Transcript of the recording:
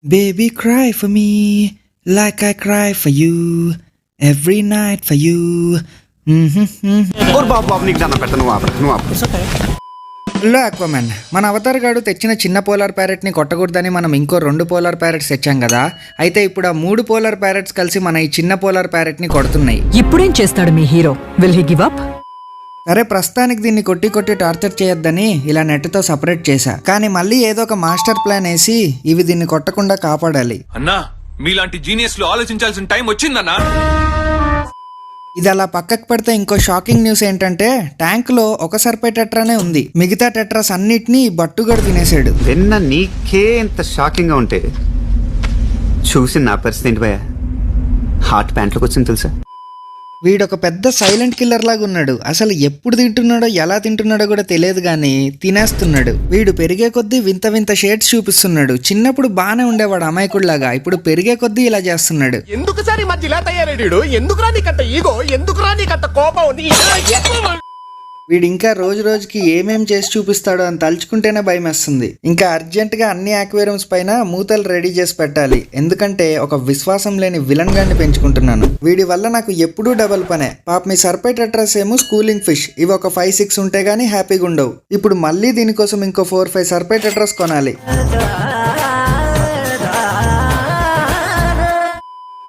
Baby, cry for me like I cry for you every night for you. బాబు నీకు దాన్ని పెడతా, నువ్వు hello అక్వామన్, మన అవతార్ గాడు తెచ్చిన చిన్న పోలార్ ప్యారెట్ ని కొట్టకూడదని మనం ఇంకో 2 పోలార్ ప్యారెట్స్ తెచ్చాం కదా. అయితే ఇప్పుడు ఆ 3 పోలార్ ప్యారెట్స్ కలిసి మన ఈ చిన్న పోలార్ ప్యారెట్ ని కొడుతున్నాయి. ఇప్పుడేం చేస్తాడు మీ hero? Will he give up? సరే, ప్రస్తుతానికి దీన్ని కొట్టి టార్చర్ చేయొద్దని ఇలా నెట్తో సపరేట్ చేశా. కానీ మళ్ళీ ఏదో ఒక మాస్టర్ ప్లాన్ వేసి ఇవి దీన్ని కొట్టకుండా కాపాడాలి. అన్నా, మీలాంటి జీనియస్ లో ఆలోచించాల్సిన టైం వచ్చిందన్నా. ఇది అలా పక్కకు పెడితే ఇంకో షాకింగ్ న్యూస్ ఏంటంటే ట్యాంక్ లో ఒక సర్పై టెట్రానే ఉంది. మిగతా టెట్రాస్ అన్నిటినీ బట్టుగడు తినేసాడు. విన్న నీకే ఎంత షాకింగ్ గా ఉంటే చూసి నా పరిస్థితి ఏంటి భయ? హార్ట్ ప్యాంట్లోకి వచ్చింది తెలుసా? వీడొక పెద్ద సైలెంట్ కిల్లర్ లాగా ఉన్నాడు. అసలు ఎప్పుడు తింటున్నాడో ఎలా తింటున్నాడో కూడా తెలియదు కానీ తినేస్తున్నాడు. వీడు పెరిగే కొద్దీ వింత వింత షేడ్స్ చూపిస్తున్నాడు. చిన్నప్పుడు బానే ఉండేవాడు అమాయకుడిలాగా, ఇప్పుడు పెరిగే కొద్దీ ఇలా చేస్తున్నాడు. ఎందుకు సార్ ఈ మధ్య ఇలా తయారయ్యాడు? ఎందుకురా నీకంత ఈగో? ఎందుకురా నీకంత కోపం? వీడు ఇంకా రోజు రోజుకి ఏమేం చేసి చూపిస్తాడో అని తలుచుకుంటేనే భయం వేస్తుంది. ఇంకా అర్జెంట్ గా అన్ని ఆక్వేరియంస్ పైన మూతలు రెడీ చేసి పెట్టాలి. ఎందుకంటే ఒక విశ్వాసం లేని విలన్ గాన్ని పెంచుకుంటున్నాను. వీడి వల్ల నాకు ఎప్పుడూ డబల్ పనే. పాప మీ సర్పై టెట్రాస్ ఏమో స్కూలింగ్ ఫిష్, ఇవి ఒక 5-6 ఉంటే గానీ హ్యాపీగా ఉండవు. ఇప్పుడు మళ్ళీ దీనికోసం ఇంకో 4-5 సర్పై టెట్రాస్ కొనాలి.